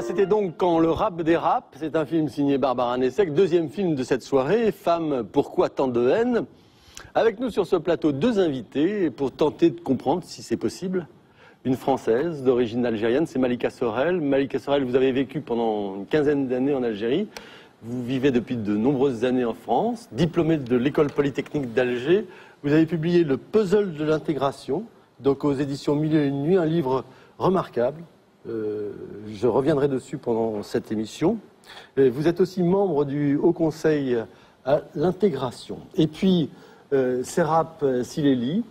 C'était donc Quand le rap dérape. C'est un film signé Barbara Nessek, deuxième film de cette soirée. Femme, pourquoi tant de haine? Avec nous sur ce plateau, deux invités pour tenter de comprendre si c'est possible. Une Française d'origine algérienne, c'est Malika Sorel. Malika Sorel, vous avez vécu pendant une quinzaine d'années en Algérie. Vous vivez depuis de nombreuses années en France. Diplômée de l'École Polytechnique d'Alger, vous avez publié Le puzzle de l'intégration, donc aux éditions Milieu et Nuit, un livre remarquable. Je reviendrai dessus pendant cette émission. Vous êtes aussi membre du Haut Conseil à l'intégration. Et puis, Serap Sileli,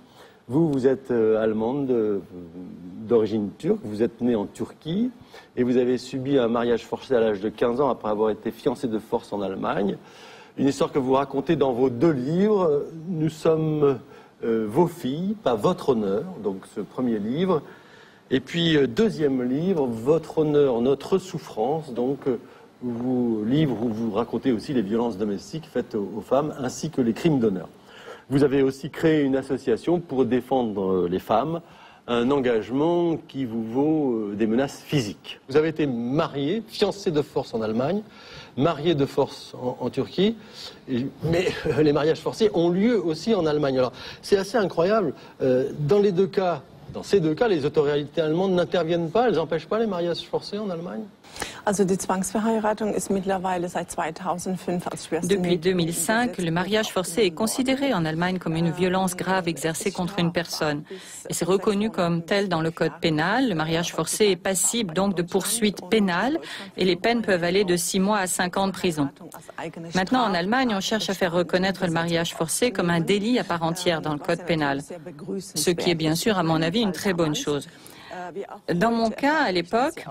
vous êtes allemande d'origine turque, vous êtes née en Turquie et vous avez subi un mariage forcé à l'âge de 15 ans après avoir été fiancée de force en Allemagne. Une histoire que vous racontez dans vos deux livres. Nous sommes vos filles, pas votre honneur, donc ce premier livre. Et puis, deuxième livre, Votre honneur, notre souffrance, donc livre où vous racontez aussi les violences domestiques faites aux femmes, ainsi que les crimes d'honneur. Vous avez aussi créé une association pour défendre les femmes, un engagement qui vous vaut des menaces physiques. Vous avez été mariée, fiancée de force en Allemagne, mariée de force en Turquie, mais les mariages forcés ont lieu aussi en Allemagne. Alors, c'est assez incroyable. Dans ces deux cas, les autorités allemandes n'interviennent pas, elles n'empêchent pas les mariages forcés en Allemagne? Depuis 2005, le mariage forcé est considéré en Allemagne comme une violence grave exercée contre une personne. Et c'est reconnu comme tel dans le code pénal. Le mariage forcé est passible donc de poursuites pénales et les peines peuvent aller de 6 mois à 5 ans de prison. Maintenant, en Allemagne, on cherche à faire reconnaître le mariage forcé comme un délit à part entière dans le code pénal. Ce qui est bien sûr, à mon avis, une très bonne chose. Dans mon cas, à l'époque,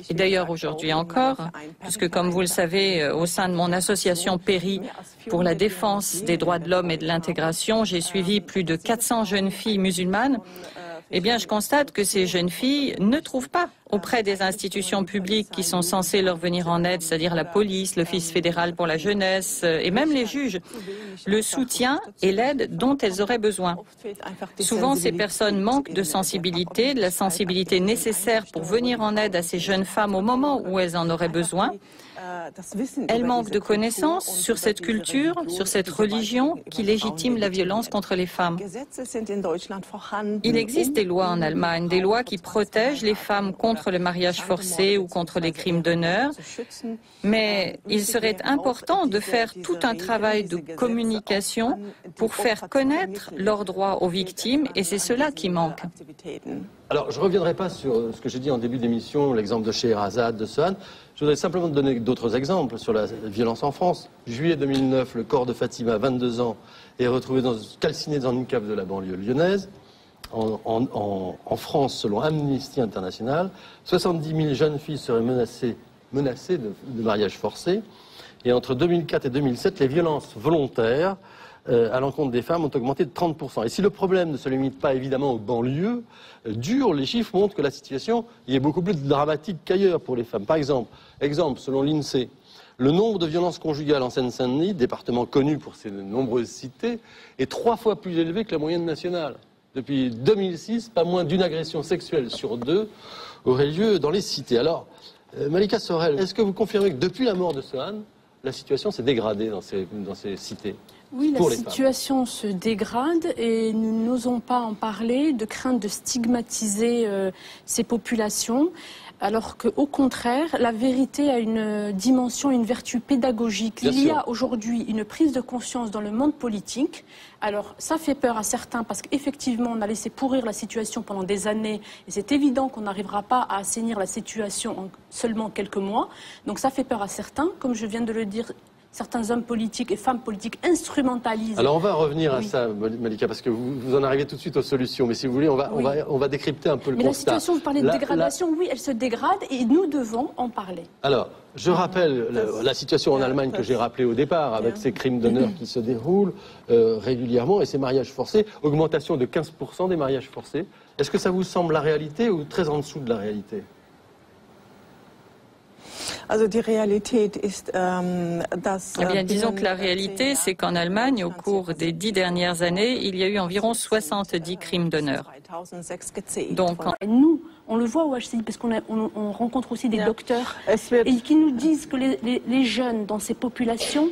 et d'ailleurs aujourd'hui encore, puisque comme vous le savez, au sein de mon association Péri pour la défense des droits de l'homme et de l'intégration, j'ai suivi plus de 400 jeunes filles musulmanes, eh bien je constate que ces jeunes filles ne trouvent pas auprès des institutions publiques qui sont censées leur venir en aide, c'est-à-dire la police, l'Office fédéral pour la jeunesse et même les juges, le soutien et l'aide dont elles auraient besoin. Souvent, ces personnes manquent de sensibilité, de la sensibilité nécessaire pour venir en aide à ces jeunes femmes au moment où elles en auraient besoin. Elles manquent de connaissances sur cette culture, sur cette religion qui légitime la violence contre les femmes. Il existe des lois en Allemagne, des lois qui protègent les femmes contre le mariage forcé ou contre les crimes d'honneur, mais il serait important de faire tout un travail de communication pour faire connaître leurs droits aux victimes et c'est cela qui manque. Alors, je ne reviendrai pas sur ce que j'ai dit en début d'émission, l'exemple de Scheherazade, de Sohan. Je voudrais simplement donner d'autres exemples sur la violence en France. Juillet 2009, le corps de Fatima, 22 ans, est retrouvé calciné dans une cave de la banlieue lyonnaise. En France, selon Amnesty International, 70 000 jeunes filles seraient menacées de mariage forcé. Et entre 2004 et 2007, les violences volontaires à l'encontre des femmes ont augmenté de 30%. Et si le problème ne se limite pas évidemment aux banlieues dures, les chiffres montrent que la situation y est beaucoup plus dramatique qu'ailleurs pour les femmes. Par exemple, selon l'INSEE, le nombre de violences conjugales en Seine-Saint-Denis, département connu pour ses nombreuses cités, est 3 fois plus élevé que la moyenne nationale. Depuis 2006, pas moins d'une agression sexuelle sur 2 aurait lieu dans les cités. Alors, Malika Sorel, est-ce que vous confirmez que depuis la mort de Sohan, la situation s'est dégradée dans ces cités? Oui, la situation se dégrade et nous n'osons pas en parler de crainte de stigmatiser ces populations, alors qu'au contraire, la vérité a une dimension, une vertu pédagogique. Il y a aujourd'hui une prise de conscience dans le monde politique. Alors, ça fait peur à certains parce qu'effectivement, on a laissé pourrir la situation pendant des années et c'est évident qu'on n'arrivera pas à assainir la situation en seulement quelques mois. Donc, ça fait peur à certains, comme je viens de le dire. Certains hommes politiques et femmes politiques instrumentalisent. Alors on va revenir à ça, Malika, parce que vous en arrivez tout de suite aux solutions. Mais si vous voulez, on va décrypter un peu le constat. Mais la situation, vous parlez de dégradation, oui, elle se dégrade et nous devons en parler. Alors, je rappelle la situation en Allemagne que j'ai rappelée au départ, avec ces crimes d'honneur qui se déroulent régulièrement et ces mariages forcés. Augmentation de 15% des mariages forcés. Est-ce que ça vous semble la réalité ou très en dessous de la réalité ? Eh bien, disons que la réalité, c'est qu'en Allemagne, au cours des 10 dernières années, il y a eu environ 70 crimes d'honneur. Donc, nous, On le voit au HCI parce qu'on rencontre aussi des docteurs et qui nous disent que les jeunes dans ces populations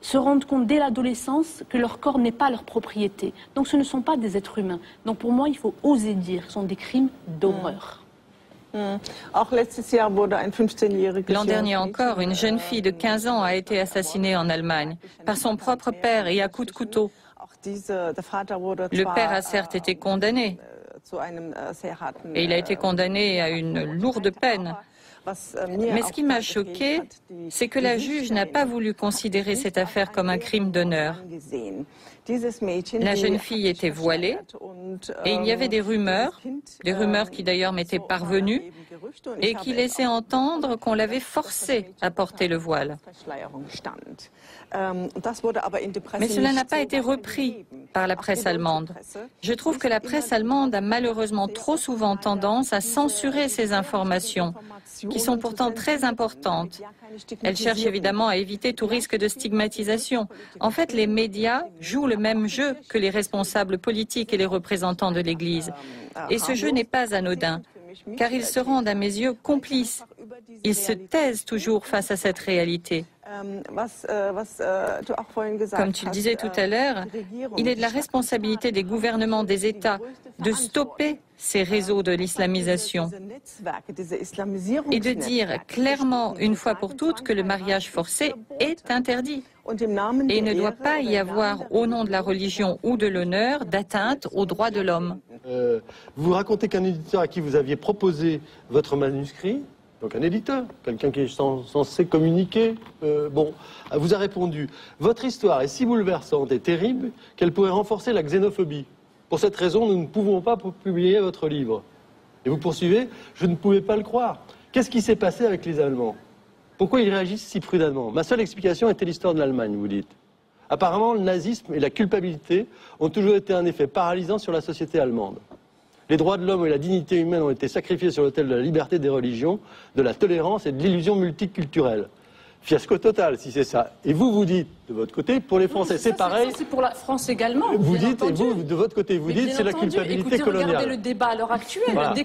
se rendent compte dès l'adolescence que leur corps n'est pas leur propriété. Donc ce ne sont pas des êtres humains. Donc pour moi, il faut oser dire que ce sont des crimes d'horreur. L'an dernier encore, une jeune fille de 15 ans a été assassinée en Allemagne par son propre père et à coups de couteau. Le père a certes été condamné et il a été condamné à une lourde peine. Mais ce qui m'a choqué, c'est que la juge n'a pas voulu considérer cette affaire comme un crime d'honneur. La jeune fille était voilée et il y avait des rumeurs qui d'ailleurs m'étaient parvenues et qui laissaient entendre qu'on l'avait forcée à porter le voile. Mais cela n'a pas été repris par la presse allemande. Je trouve que la presse allemande a malheureusement trop souvent tendance à censurer ces informations, qui sont pourtant très importantes. Elle cherche évidemment à éviter tout risque de stigmatisation. En fait, les médias jouent le même jeu que les responsables politiques et les représentants de l'Église. Et ce jeu n'est pas anodin, car ils se rendent à mes yeux complices. Ils se taisent toujours face à cette réalité. Comme tu le disais tout à l'heure, il est de la responsabilité des gouvernements des États de stopper ces réseaux de l'islamisation et de dire clairement une fois pour toutes que le mariage forcé est interdit. Et il ne doit pas y avoir, au nom de la religion ou de l'honneur, d'atteinte aux droits de l'homme. Vous racontez qu'un éditeur à qui vous aviez proposé votre manuscrit, donc un éditeur, quelqu'un qui est censé communiquer, vous a répondu « Votre histoire est si bouleversante et terrible qu'elle pourrait renforcer la xénophobie. Pour cette raison, nous ne pouvons pas publier votre livre. » Et vous poursuivez « Je ne pouvais pas le croire. Qu'est-ce qui s'est passé avec les Allemands? Pourquoi ils réagissent si prudemment? Ma seule explication était l'histoire de l'Allemagne, vous dites. Apparemment, le nazisme et la culpabilité ont toujours été un effet paralysant sur la société allemande. Les droits de l'homme et la dignité humaine ont été sacrifiés sur l'autel de la liberté des religions, de la tolérance et de l'illusion multiculturelle. Fiasco total, si c'est ça. Et vous dites, de votre côté, pour les Français, c'est pareil. C'est pour la France également. Vous dites, et vous, de votre côté, vous dites, c'est la culpabilité coloniale. Regardez le débat à l'heure actuelle. Voilà. Dès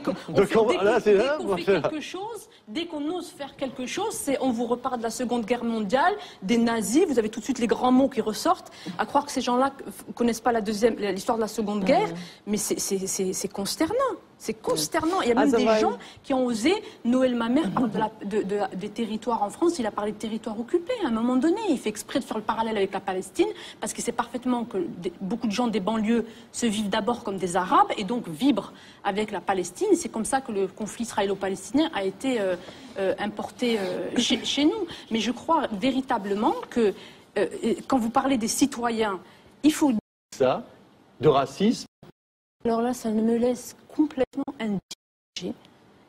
qu'on ose faire quelque chose, on vous repart de la Seconde Guerre mondiale, des nazis, vous avez tout de suite les grands mots qui ressortent, à croire que ces gens-là ne connaissent pas l'histoire de la Seconde Guerre, mais c'est consternant. C'est consternant. Il y a même des gens qui ont osé. Noël Mamère parle des territoires en France. Il a parlé de territoires occupés à un moment donné. Il fait exprès de faire le parallèle avec la Palestine parce qu'il sait parfaitement que beaucoup de gens des banlieues se vivent d'abord comme des Arabes et donc vibrent avec la Palestine. C'est comme ça que le conflit israélo-palestinien a été importé chez nous. Mais je crois véritablement que quand vous parlez des citoyens, il faut dire ça, de racisme. Alors là, ça me laisse complètement indigné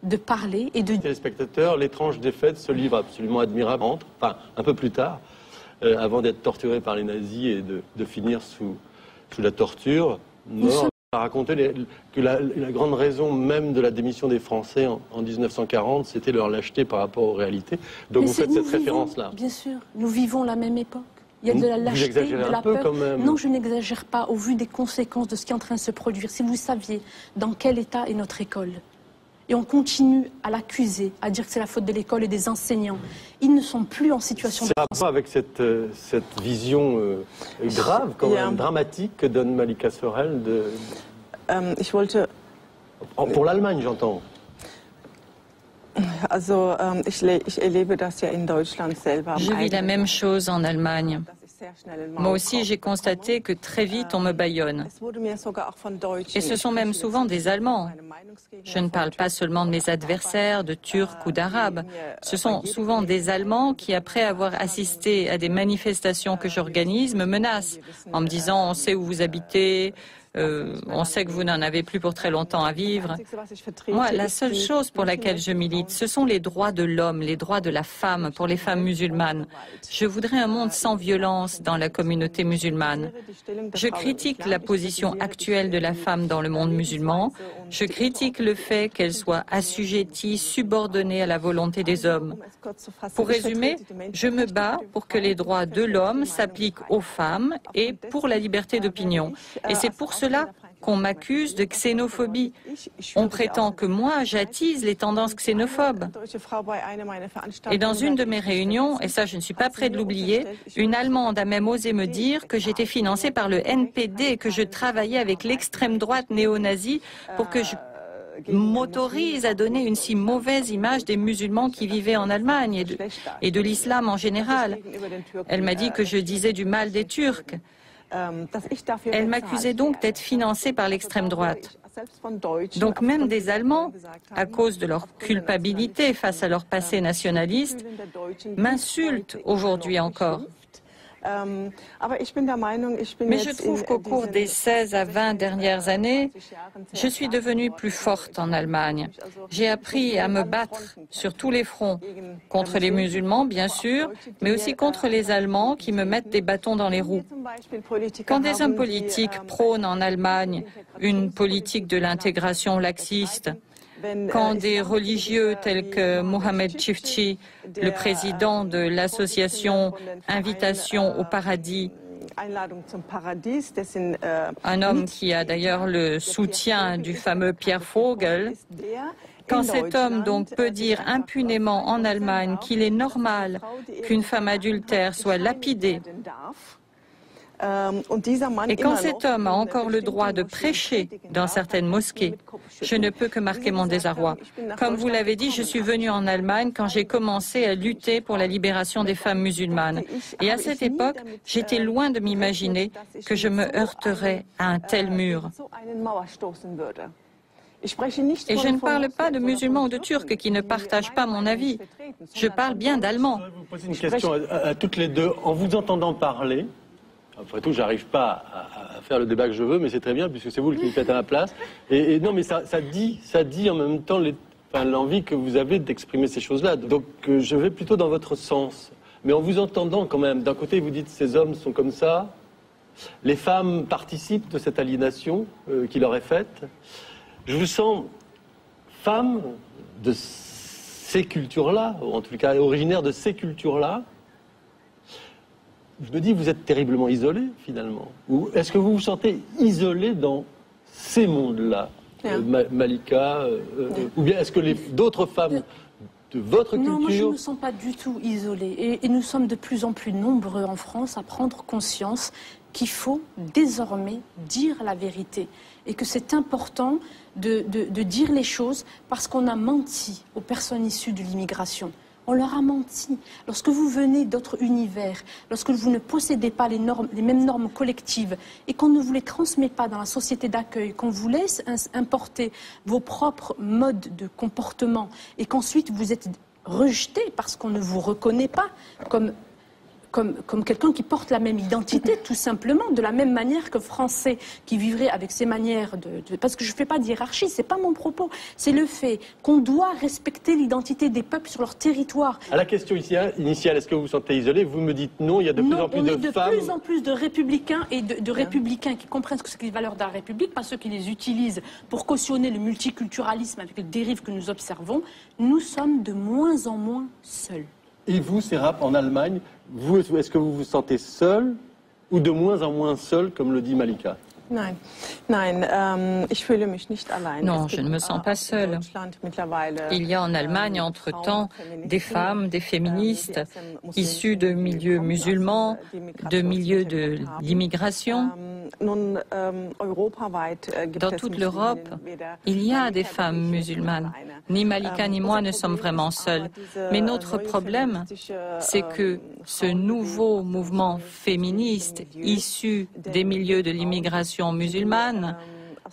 de parler et de... Les spectateurs, l'étrange défaite, ce livre absolument admirable, enfin un peu plus tard, avant d'être torturé par les nazis et de finir sous la torture, mort, a raconté que la grande raison même de la démission des Français en 1940, c'était leur lâcheté par rapport aux réalités. Donc vous faites cette référence-là. Bien sûr, nous vivons la même époque. Il y a de la lâcheté, de la peur. Quand même. Non, je n'exagère pas au vu des conséquences de ce qui est en train de se produire. Si vous saviez dans quel état est notre école, et on continue à l'accuser, à dire que c'est la faute de l'école et des enseignants, ils ne sont plus en situation de... C'est rapport avec cette vision grave, quand même, dramatique que donne Malika Sorel pour l'Allemagne, j'entends. Je vis la même chose en Allemagne. Moi aussi, j'ai constaté que très vite, on me bâillonne. Et ce sont même souvent des Allemands. Je ne parle pas seulement de mes adversaires, de Turcs ou d'Arabes. Ce sont souvent des Allemands qui, après avoir assisté à des manifestations que j'organise, me menacent en me disant « on sait où vous habitez ». On sait que vous n'en avez plus pour très longtemps à vivre. Moi, la seule chose pour laquelle je milite, ce sont les droits de l'homme, les droits de la femme, pour les femmes musulmanes. Je voudrais un monde sans violence dans la communauté musulmane. Je critique la position actuelle de la femme dans le monde musulman. Je critique le fait qu'elle soit assujettie, subordonnée à la volonté des hommes. Pour résumer, je me bats pour que les droits de l'homme s'appliquent aux femmes et pour la liberté d'opinion. Et c'est pour cela qu'on m'accuse de xénophobie. On prétend que moi, j'attise les tendances xénophobes. Et dans une de mes réunions, et ça je ne suis pas près de l'oublier, une Allemande a même osé me dire que j'étais financée par le NPD et que je travaillais avec l'extrême droite néo-nazie pour que je m'autorise à donner une si mauvaise image des musulmans qui vivaient en Allemagne et de l'islam en général. Elle m'a dit que je disais du mal des Turcs. Elle m'accusait donc d'être financée par l'extrême droite. Donc même des Allemands, à cause de leur culpabilité face à leur passé nationaliste, m'insultent aujourd'hui encore. Mais je trouve qu'au cours des 16 à 20 dernières années, je suis devenue plus forte en Allemagne. J'ai appris à me battre sur tous les fronts, contre les musulmans bien sûr, mais aussi contre les Allemands qui me mettent des bâtons dans les roues. Quand des hommes politiques prônent en Allemagne une politique de l'intégration laxiste, quand des religieux tels que Mohamed Çiftçi, le président de l'association Invitation au paradis, un homme qui a d'ailleurs le soutien du fameux Pierre Vogel, quand cet homme donc peut dire impunément en Allemagne qu'il est normal qu'une femme adultère soit lapidée, et quand cet homme a encore le droit de prêcher dans certaines mosquées, je ne peux que marquer mon désarroi. Comme vous l'avez dit, je suis venue en Allemagne quand j'ai commencé à lutter pour la libération des femmes musulmanes. Et à cette époque, j'étais loin de m'imaginer que je me heurterais à un tel mur. Et je ne parle pas de musulmans ou de Turcs qui ne partagent pas mon avis. Je parle bien d'Allemands. Je vais vous poser une question à toutes les deux. En vous entendant parler, après tout, j'arrive pas à faire le débat que je veux, mais c'est très bien puisque c'est vous qui le faites à ma place. Et non, mais ça dit en même temps l'envie que vous avez d'exprimer ces choses-là. Donc je vais plutôt dans votre sens. Mais en vous entendant quand même, d'un côté vous dites ces hommes sont comme ça, les femmes participent de cette aliénation qui leur est faite. Je vous sens femme de ces cultures-là, ou en tout cas originaire de ces cultures-là. Je me dis, vous êtes terriblement isolé, finalement. Ou est-ce que vous vous sentez isolé dans ces mondes-là, Malika ou bien est-ce que d'autres femmes de votre culture... Non, moi je ne me sens pas du tout isolée. Et nous sommes de plus en plus nombreux en France à prendre conscience qu'il faut désormais dire la vérité. Et que c'est important de dire les choses parce qu'on a menti aux personnes issues de l'immigration. On leur a menti. Lorsque vous venez d'autres univers, lorsque vous ne possédez pas les mêmes normes collectives et qu'on ne vous les transmet pas dans la société d'accueil, qu'on vous laisse importer vos propres modes de comportement et qu'ensuite vous êtes rejeté parce qu'on ne vous reconnaît pas comme quelqu'un qui porte la même identité, tout simplement, de la même manière que Français qui vivrait avec ses manières parce que je ne fais pas de hiérarchie, ce n'est pas mon propos, c'est le fait qu'on doit respecter l'identité des peuples sur leur territoire. À la question initiale, est-ce que vous vous sentez isolé? Vous me dites non, il y a de plus en plus de femmes... de plus en plus de républicains et de républicains qui comprennent ce que c'est les valeurs de la République, pas ceux qui les utilisent pour cautionner le multiculturalisme avec les dérives que nous observons. Nous sommes de moins en moins seuls. Et vous, Serap, en Allemagne, est-ce que vous vous sentez seul ou de moins en moins seul, comme le dit Malika? Non, je ne me sens pas seule. Il y a en Allemagne, entre-temps, des femmes, des féministes issues de milieux musulmans, de milieux de l'immigration. Dans toute l'Europe, il y a des femmes musulmanes. Ni Malika ni moi ne sommes vraiment seuls. Mais notre problème, c'est que ce nouveau mouvement féministe issu des milieux de l'immigration musulmane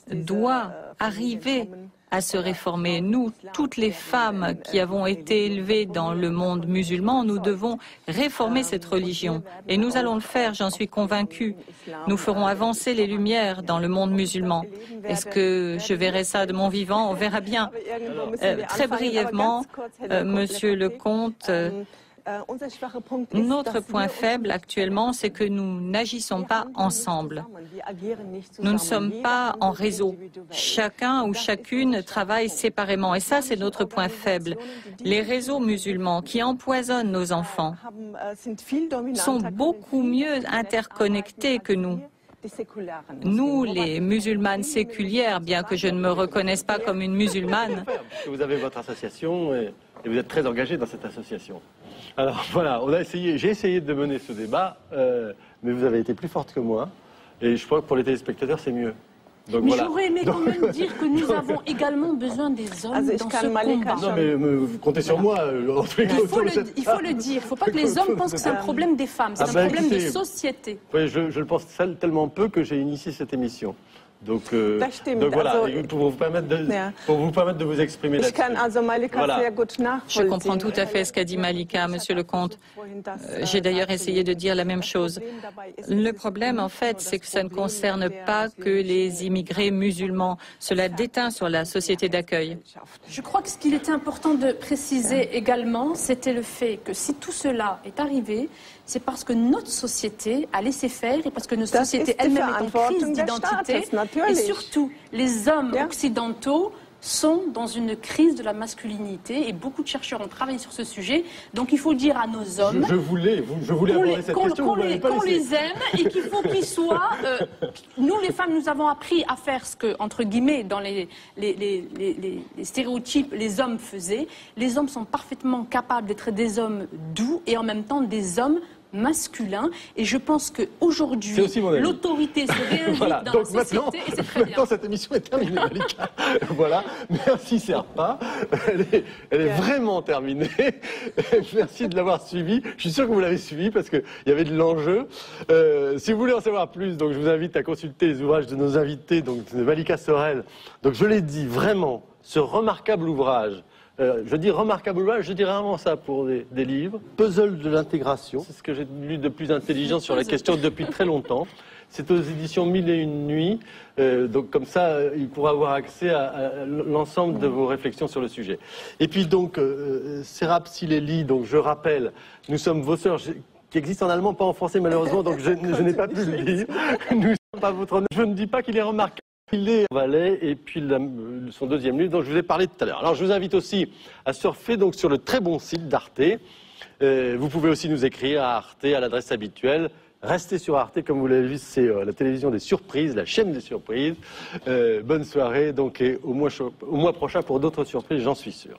doit arriver à se réformer. Nous, toutes les femmes qui avons été élevées dans le monde musulman, nous devons réformer cette religion. Et nous allons le faire, j'en suis convaincue. Nous ferons avancer les lumières dans le monde musulman. Est-ce que je verrai ça de mon vivant? On verra bien. Très brièvement, Monsieur le Comte, notre point faible actuellement, c'est que nous n'agissons pas ensemble. Nous ne sommes pas en réseau. Chacun ou chacune travaille séparément. Et ça, c'est notre point faible. Les réseaux musulmans qui empoisonnent nos enfants sont beaucoup mieux interconnectés que nous. Nous, les musulmanes séculières, bien que je ne me reconnaisse pas comme une musulmane, vous avez votre association et vous êtes très engagé dans cette association. Alors voilà, j'ai essayé de mener ce débat, mais vous avez été plus forte que moi. Et je crois que pour les téléspectateurs, c'est mieux. Donc, mais voilà. j'aurais aimé quand même dire que nous avons également besoin des hommes dans ce combat. Non, mais vous comptez sur moi. Il faut le dire. Il ne faut pas que les hommes pensent que c'est un problème des femmes. C'est un problème de société. Oui, je le pense tellement peu que j'ai initié cette émission. Donc voilà, pour vous permettre de vous exprimer là-dessus. Voilà. Je comprends tout à fait ce qu'a dit Malika, Monsieur le Comte. J'ai d'ailleurs essayé de dire la même chose. Le problème, en fait, c'est que ça ne concerne pas que les immigrés musulmans. Cela déteint sur la société d'accueil. Je crois que ce qu'il était important de préciser également, c'était le fait que si tout cela est arrivé, c'est parce que notre société a laissé faire et parce que notre société elle-même est en crise d'identité. Et surtout, les hommes occidentaux sont dans une crise de la masculinité et beaucoup de chercheurs ont travaillé sur ce sujet. Donc il faut dire à nos hommes je voulais aborder cette question, qu'on les aime et qu'il faut qu'ils soient... nous les femmes, nous avons appris à faire ce que, entre guillemets, dans les stéréotypes, les hommes faisaient. Les hommes sont parfaitement capables d'être des hommes doux et en même temps des hommes masculin et je pense qu'aujourd'hui l'autorité se réinvite voilà. dans donc la société et c'est très bien. Maintenant cette émission est terminée, Malika. Voilà, merci Serpa, elle est vraiment terminée. Merci de l'avoir suivie. Je suis sûr que vous l'avez suivie parce qu'il y avait de l'enjeu. Si vous voulez en savoir plus, donc je vous invite à consulter les ouvrages de nos invités, donc de Malika Sorel. Donc je l'ai dit, vraiment, ce remarquable ouvrage. Je dis remarquable ouvrage, je dirais vraiment ça pour des livres. Puzzle de l'intégration, c'est ce que j'ai lu de plus intelligent sur la question depuis très longtemps. C'est aux éditions 1001 nuits, donc comme ça, il pourra avoir accès à l'ensemble de vos réflexions sur le sujet. Et puis donc, Serap Sileli, donc je rappelle, nous sommes vos sœurs, qui existent en allemand, pas en français malheureusement, donc je n'ai pas pu le lire. Nous sommes pas votre... Je ne dis pas qu'il est remarquable. Il est Valais et puis son deuxième livre dont je vous ai parlé tout à l'heure. Alors je vous invite aussi à surfer donc sur le très bon site d'Arte. Vous pouvez aussi nous écrire à Arte à l'adresse habituelle. Restez sur Arte, comme vous l'avez vu, c'est la télévision des surprises, la chaîne des surprises. Bonne soirée donc et au mois prochain pour d'autres surprises, j'en suis sûr.